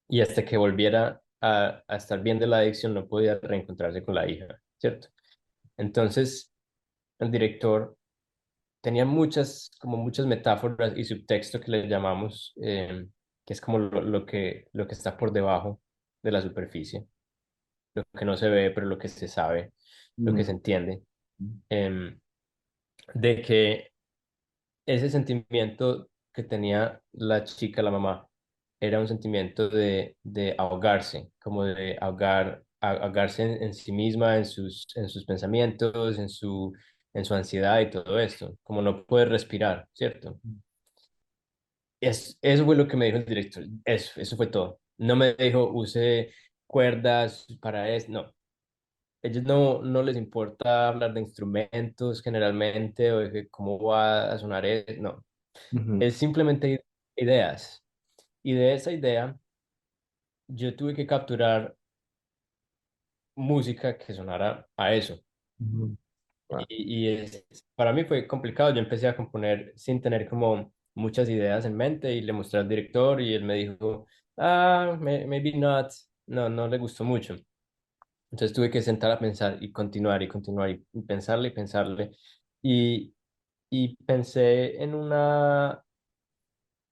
y hasta que volviera a estar bien de la adicción no podía reencontrarse con la hija, ¿cierto? Entonces, el director tenía como muchas metáforas y subtexto que le llamamos, que es como lo que está por debajo de la superficie, lo que no se ve, pero lo que se sabe, lo que mm, se entiende, em, de que ese sentimiento que tenía la chica, la mamá, era un sentimiento de ahogarse, como de ahogarse en sí misma, en sus pensamientos, en su ansiedad y todo esto, como no poder respirar, ¿cierto? Eso fue lo que me dijo el director. Eso fue todo. No me dijo use cuerdas para eso. No. Ellos no les importa hablar de instrumentos generalmente o de cómo va a sonar eso. No. ujú, Es simplemente ideas. Y de esa idea yo tuve que capturar música que sonara a eso. ujú. Ah, Para mí fue complicado. Yo empecé a componer sin tener como muchas ideas en mente y le mostré al director y él me dijo, maybe not. No, no le gustó mucho. Entonces tuve que sentar a pensar y continuar y continuar y pensarle y pensarle. Y, y pensé en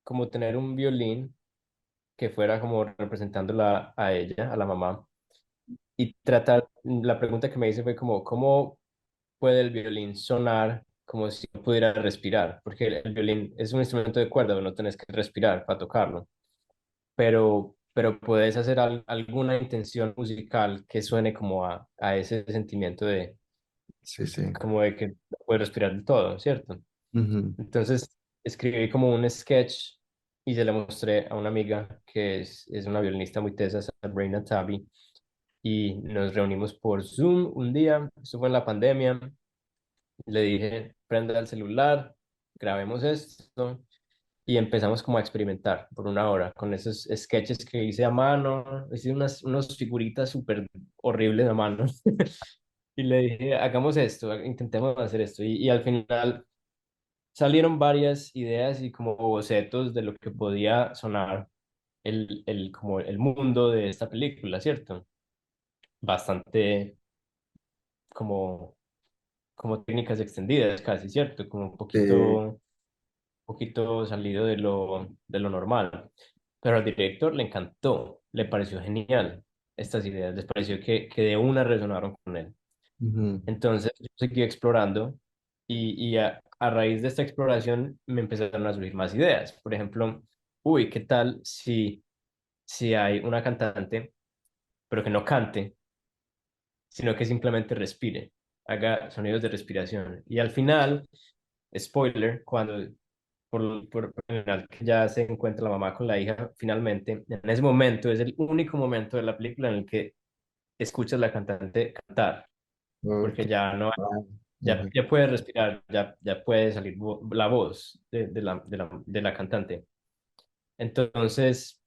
como tener un violín que fuera como representándola a ella, a la mamá. Y tratar, la pregunta que me hice fue como, ¿cómo puede el violín sonar como si no pudiera respirar? Porque el violín es un instrumento de cuerda, no tenés que respirar para tocarlo, pero puedes hacer alguna intención musical que suene como a ese sentimiento de, Sí, sí. como de que no puedes respirar del todo, ¿cierto? Ujú. Entonces escribí como un sketch y se le mostré a una amiga que es una violinista muy tesa, Sabrina Tabi, y nos reunimos por Zoom un día, esto fue en la pandemia, le dije, prenda el celular, grabemos esto, y empezamos como a experimentar por una hora con esos sketches que hice a mano, hice unas figuritas súper horribles a mano, y le dije, hagamos esto, intentemos hacer esto, y al final salieron varias ideas y como bocetos de lo que podía sonar como el mundo de esta película, ¿cierto? Bastante como, como técnicas extendidas casi, ¿cierto? Como Eh, un poquito salido de lo normal. Pero al director le encantó, le pareció genial estas ideas, les pareció que de una resonaron con él. Ujú. Entonces yo seguí explorando y a raíz de esta exploración me empezaron a surgir más ideas. Por ejemplo, uy, ¿qué tal si hay una cantante, pero que no cante, sino que simplemente respire, haga sonidos de respiración? Y al final, spoiler, cuando por el final que ya se encuentra la mamá con la hija, finalmente, en ese momento es el único momento de la película en el que escuchas a la cantante cantar, Ok. porque ya no Ah, ya, ujú. ya puede respirar, ya puede salir la voz de la cantante. Entonces,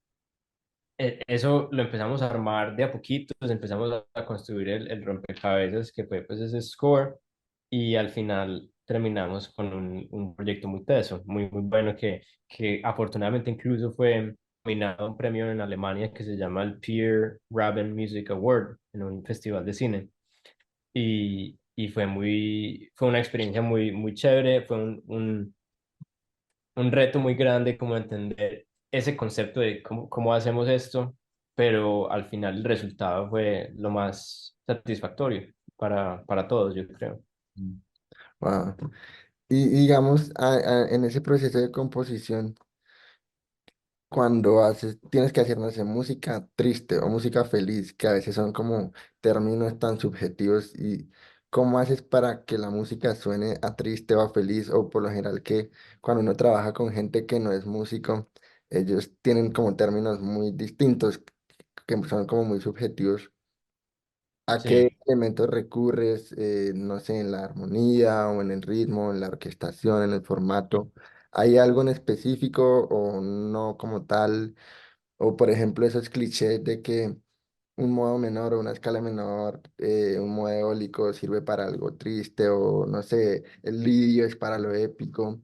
eso lo empezamos a armar de a poquitos, empezamos a construir el rompecabezas que fue pues ese score y al final terminamos con un proyecto muy teso, muy bueno que afortunadamente incluso fue nominado a un premio en Alemania que se llama el Pierre Rabin Music Award en un festival de cine y fue una experiencia muy chévere, fue un reto muy grande como entender ese concepto de cómo hacemos esto, pero al final el resultado fue lo más satisfactorio para todos, yo creo. Wow. Y digamos, en ese proceso de composición, cuando tienes que hacer, no sé, música triste o música feliz, que a veces son como términos tan subjetivos, y cómo haces para que la música suene a triste o a feliz, o por lo general que cuando uno trabaja con gente que no es músico, ellos tienen como términos muy distintos, que son como muy subjetivos. ¿A qué Sí, elementos recurres, no sé, en la armonía o en el ritmo, en la orquestación, en el formato? ¿Hay algo en específico o no como tal? O por ejemplo, esos clichés de que un modo menor o una escala menor, un modo eólico sirve para algo triste, o no sé, el lidio es para lo épico.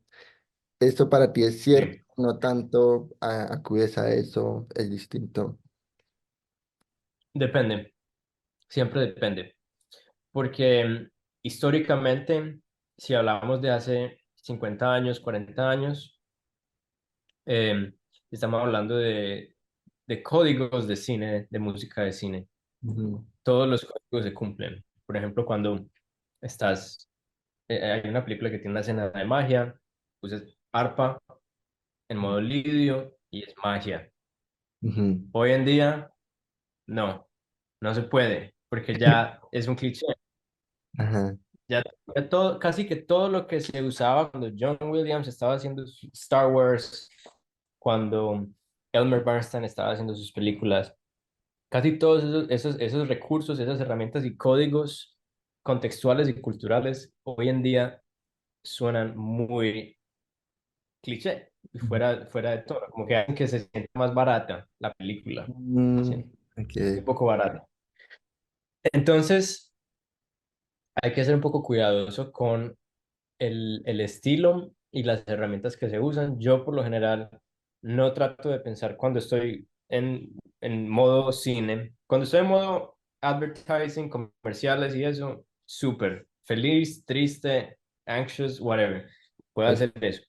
¿Esto para ti es cierto? sí, ¿No tanto acudes a eso? ¿Es distinto? depende, siempre depende, porque históricamente, si hablamos de hace 50 años, 40 años, eh, estamos hablando de códigos de cine, de música de cine. Ujú, Todos los códigos se cumplen. Por ejemplo, cuando estás, hay una película que tiene una escena de magia, usas arpa en modo lidio y es magia. ujú, Hoy en día, no, no se puede, porque ya es un cliché. ajá, Ya todo, casi que todo lo que se usaba cuando John Williams estaba haciendo Star Wars, cuando Elmer Bernstein estaba haciendo sus películas, casi todos esos recursos, esas herramientas y códigos contextuales y culturales hoy en día suenan muy cliché y ujú. fuera de todo, como que hacen que se sienta más barata la película, Mm, ¿sí? ok. Un poco barata. Entonces, hay que ser un poco cuidadoso con el estilo y las herramientas que se usan. Yo, por lo general, no trato de pensar cuando estoy en modo cine. Cuando estoy en modo advertising, comerciales y eso, súper feliz, triste, anxious, whatever. Puede Ok. hacer eso.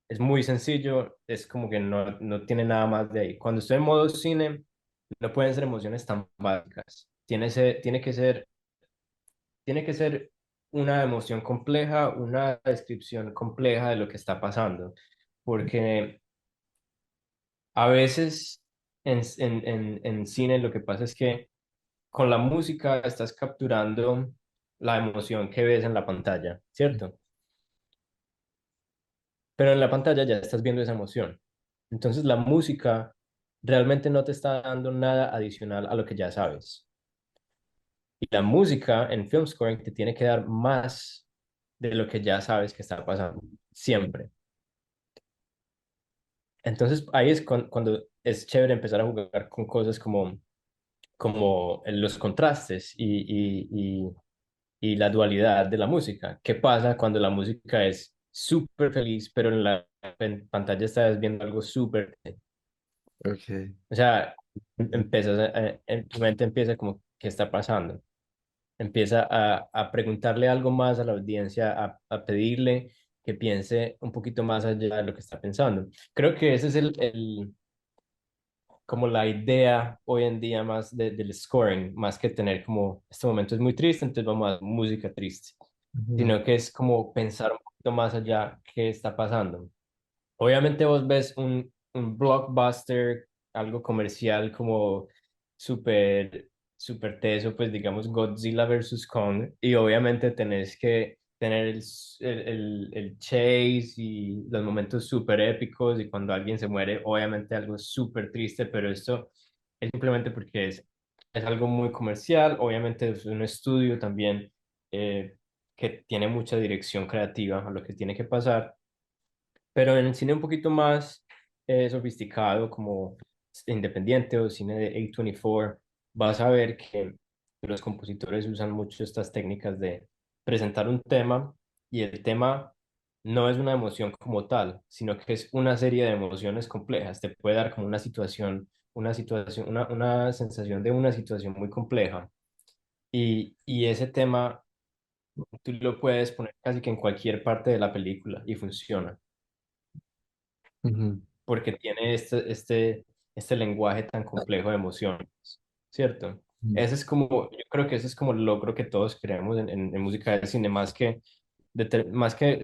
Es muy sencillo, es como que no tiene nada más de ahí. Cuando estoy en modo cine, no pueden ser emociones tan básicas. Tiene que ser una emoción compleja, una descripción compleja de lo que está pasando. Porque a veces en cine lo que pasa es que con la música estás capturando la emoción que ves en la pantalla, ¿cierto? Pero en la pantalla ya estás viendo esa emoción. Entonces la música realmente no te está dando nada adicional a lo que ya sabes. Y la música en film scoring te tiene que dar más de lo que ya sabes que está pasando, siempre. Entonces ahí es cuando es chévere empezar a jugar con cosas como los contrastes y la dualidad de la música. ¿Qué pasa cuando la música es súper feliz, pero en la pantalla estás viendo algo súper... Ok. O sea, en tu mente empieza como, ¿qué está pasando? Empieza a preguntarle algo más a la audiencia, a pedirle que piense un poquito más allá de lo que está pensando. Creo que ese es como la idea hoy en día más del scoring, más que tener como, este momento es muy triste, entonces vamos a música triste, Ujú. sino que es como pensar un poquito más allá qué está pasando. Obviamente vos ves un blockbuster, algo comercial como súper, súper teso, pues digamos Godzilla versus Kong, y obviamente tenés que tener el chase y los momentos súper épicos, y cuando alguien se muere, obviamente algo súper triste, pero esto es simplemente porque es algo muy comercial, obviamente es un estudio también que tiene mucha dirección creativa a lo que tiene que pasar, pero en el cine un poquito más sofisticado, como independiente o cine de A24, vas a ver que los compositores usan mucho estas técnicas de presentar un tema y el tema no es una emoción como tal, sino que es una serie de emociones complejas. Te puede dar como una sensación de una situación muy compleja. Y ese tema tú lo puedes poner casi que en cualquier parte de la película y funciona Ujú. porque tiene este lenguaje tan complejo de emociones, ¿cierto? Ujú. Ese es como, yo creo que ese es como el logro que todos creemos en música de cine, más que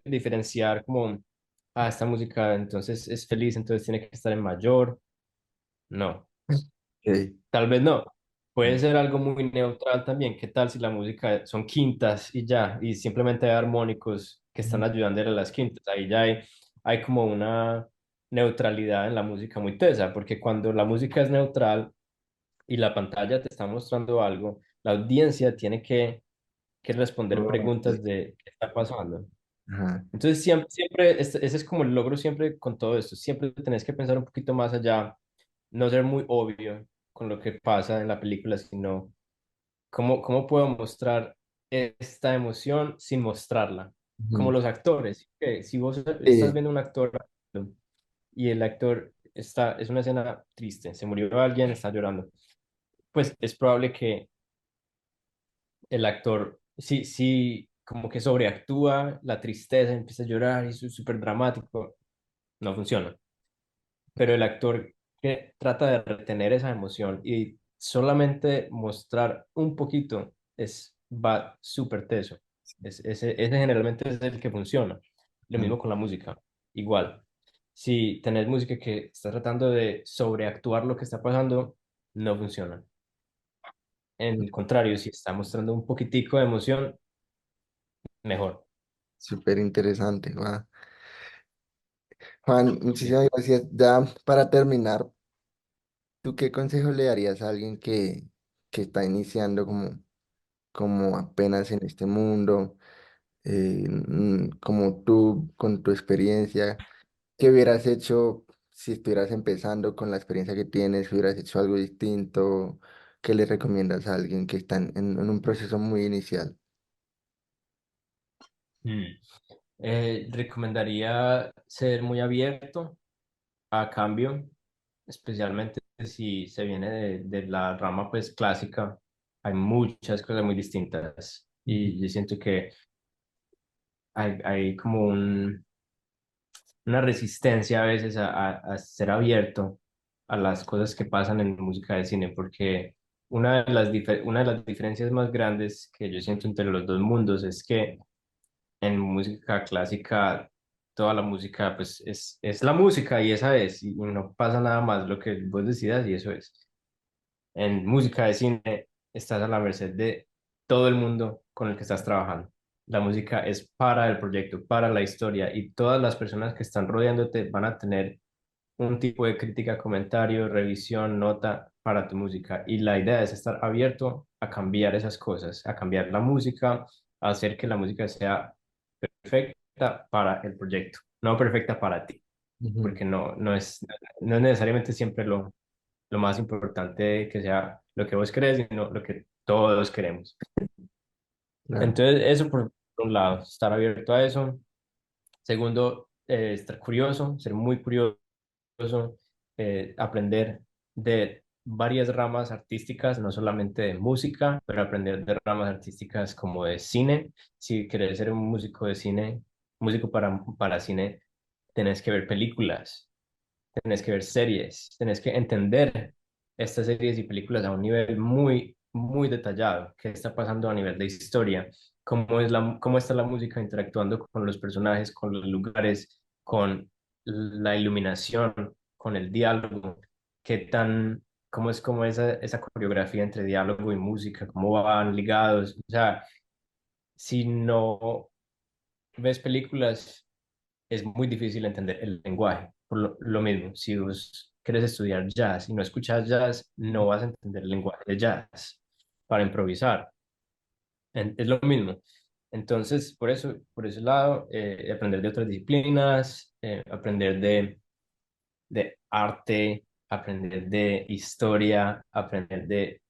diferenciar como, esta música entonces es feliz, entonces tiene que estar en mayor. No, Ok. tal vez no. Puede ser algo muy neutral también. ¿Qué tal si la música son quintas y ya, y simplemente hay armónicos que están ayudando a las quintas? Ahí ya hay como una neutralidad en la música muy tesa, porque cuando la música es neutral y la pantalla te está mostrando algo, la audiencia tiene que responder Oh, preguntas ok. de qué está pasando. Ajá. Entonces, siempre ese es como el logro siempre con todo esto. Siempre tenés que pensar un poquito más allá, no ser muy obvio con lo que pasa en la película, sino cómo puedo mostrar esta emoción sin mostrarla. Como Ujú. los actores, que si vos estás Sí. viendo un actor y el actor es una escena triste, se murió alguien, está llorando, pues es probable que el actor sí como que sobreactúa la tristeza, empieza a llorar y es súper dramático, no funciona. Pero el actor que trata de retener esa emoción y solamente mostrar un poquito va súper teso. Ese generalmente es el que funciona. Lo Ujú. mismo con la música. Igual, si tenés música que está tratando de sobreactuar lo que está pasando, no funciona. En el contrario, si está mostrando un poquitico de emoción, mejor. Súper interesante. Juan, Sí. muchísimas gracias. Ya para terminar, ¿tú qué consejo le darías a alguien que está iniciando como apenas en este mundo, como tú, con tu experiencia? ¿Qué hubieras hecho si estuvieras empezando con la experiencia que tienes? ¿Hubieras hecho algo distinto? ¿Qué le recomiendas a alguien que está en un proceso muy inicial? Mm. Recomendaría ser muy abierto a cambio, especialmente si se viene de la rama pues clásica. hay muchas cosas muy distintas Ujú. y yo siento que hay como una resistencia a veces a ser abierto a las cosas que pasan en música de cine, porque una de las diferencias más grandes que yo siento entre los dos mundos es que en música clásica toda la música pues es la música y esa es, y no pasa nada más lo que vos decidas y eso es. En música de cine estás a la merced de todo el mundo con el que estás trabajando. La música es para el proyecto, para la historia y todas las personas que están rodeándote van a tener un tipo de crítica, comentario, revisión, nota para tu música. Y la idea es estar abierto a cambiar esas cosas, a cambiar la música, a hacer que la música sea perfecta para el proyecto, no perfecta para ti, Ujú. porque no es necesariamente siempre lo más importante que sea lo que vos querés, sino lo que todos queremos. Claro. Entonces, eso por un lado, estar abierto a eso. Segundo, estar curioso, ser muy curioso, aprender de varias ramas artísticas, no solamente de música, pero aprender de ramas artísticas como de cine. Si querés ser un músico de cine, músico para cine, tenés que ver películas, tenés que ver series, tenés que entender estas series y películas a un nivel muy, muy detallado. ¿Qué está pasando a nivel de historia? Cómo está la música interactuando con los personajes, con los lugares, con la iluminación, con el diálogo? ¿Qué tan, cómo es como esa coreografía entre diálogo y música? ¿Cómo van ligados? O sea, si no ves películas, es muy difícil entender el lenguaje. Por lo mismo, si vos quieres estudiar jazz y no escuchas jazz, no vas a entender el lenguaje de jazz para improvisar. Es lo mismo. Entonces, por ese lado, aprender de otras disciplinas, aprender de arte, aprender de historia, aprender de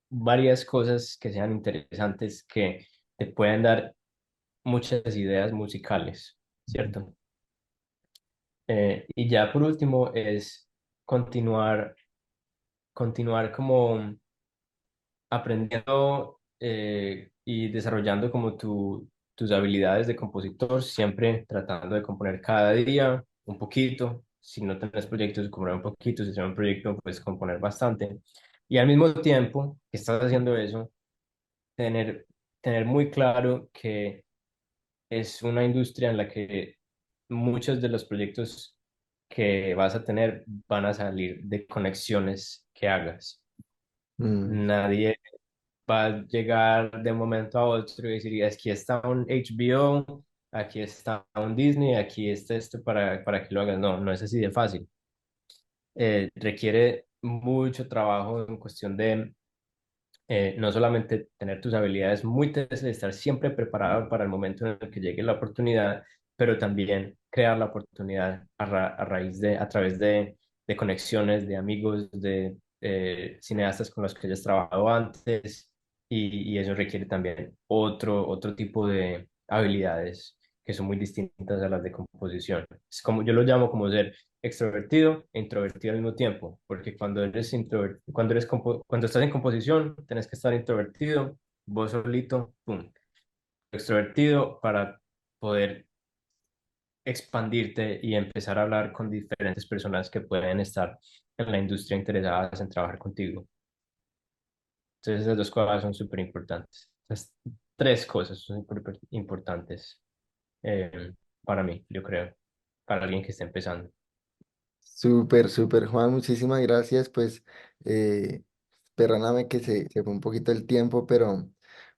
varias cosas que sean interesantes que te pueden dar muchas ideas musicales, ¿cierto? Y ya por último es continuar, continuar como aprendiendo y desarrollando como tus habilidades de compositor, siempre tratando de componer cada día un poquito. Si no tenés proyectos, componer un poquito. Si tienes un proyecto, pues componer bastante. Y al mismo tiempo que estás haciendo eso, tener, tener muy claro que es una industria en la que muchos de los proyectos que vas a tener van a salir de conexiones que hagas. Mm. Nadie va a llegar de un momento a otro y decir, aquí está un HBO, aquí está un Disney, aquí está esto para que lo hagas. No, no es así de fácil. Requiere mucho trabajo en cuestión de no solamente tener tus habilidades muy tesas, estar siempre preparado para el momento en el que llegue la oportunidad, pero también crear la oportunidad a raíz a través de conexiones, de amigos, de cineastas con los que hayas trabajado antes, y eso requiere también otro tipo de habilidades que son muy distintas a las de composición. Es como yo lo llamo como ser extrovertido e introvertido al mismo tiempo, porque cuando estás en composición, tenés que estar introvertido, vos solito, pum, extrovertido para poder expandirte y empezar a hablar con diferentes personas que pueden estar en la industria interesadas en trabajar contigo. Entonces esas dos cosas son súper importantes. Esas tres cosas son súper importantes para mí, yo creo, para alguien que esté empezando. Súper, súper, Juan, muchísimas gracias. Pues, perdóname que se fue un poquito el tiempo, pero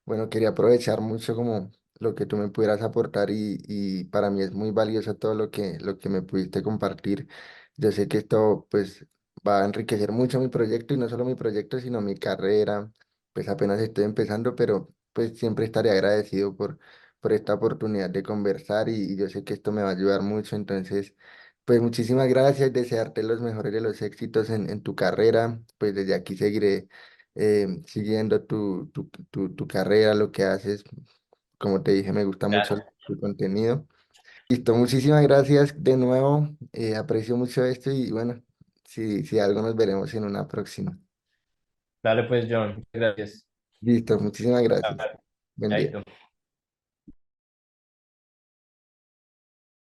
bueno, quería aprovechar mucho como lo que tú me pudieras aportar y para mí es muy valioso todo lo que me pudiste compartir. Yo sé que esto pues va a enriquecer mucho mi proyecto y no solo mi proyecto, sino mi carrera. Pues apenas estoy empezando, pero pues siempre estaré agradecido por esta oportunidad de conversar y yo sé que esto me va a ayudar mucho, entonces... Pues muchísimas gracias, desearte los mejores de los éxitos en tu carrera. Pues desde aquí seguiré siguiendo tu carrera, lo que haces. Como te dije, me gusta mucho Gracias. tu contenido. Listo, muchísimas gracias de nuevo. Aprecio mucho esto y bueno, si algo nos veremos en una próxima. Dale pues, John, gracias. Listo, muchísimas gracias. Vale, Buen día. chaito.